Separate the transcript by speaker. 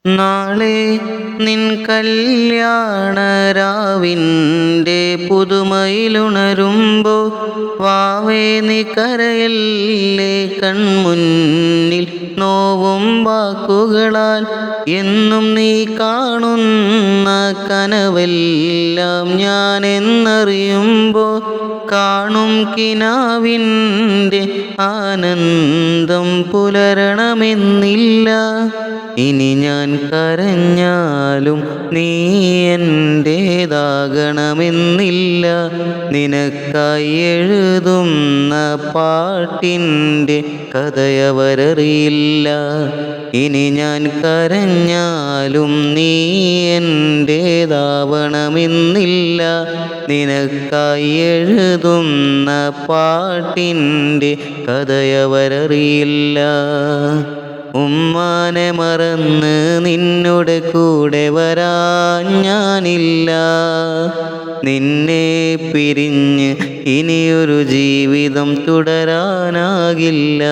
Speaker 1: നാളെ നിൻ കല്യാണരാവിൻ്റെ പുതുമയിലുണരുമ്പോ വാവേ നീ കരയല്ലേ, കൺമുന്നിൽ നോവും വാക്കുകളാൽ എന്നും നീ കാണുന്ന കനവെല്ലാം ഞാനെന്നറിയുമ്പോ കാണും കിനാവിൻ്റെ ആനന്ദം പുലരണമെന്നില്ല. ഇനി ഞാൻ കരഞ്ഞാലും നീ എൻ്റേതാകണമെന്നില്ല. നിനക്കായി എഴുതുന്ന പാട്ടിൻ്റെ കഥയവരറിയില്ല. ഇനി ഞാൻ കരഞ്ഞാലും നീ എൻ്റേതാവണമെന്നില്ല. നിനക്കായി എഴുതുന്ന പാട്ടിൻ്റെ കഥയവരറിയില്ല. ഉമ്മാനെ മറന്ന് നിന്നോട് കൂടെ വരാൻ ഞാനില്ല. നിന്നെ പിരിഞ്ഞ് ഇനിയൊരു ജീവിതം തുടരാനാകില്ല.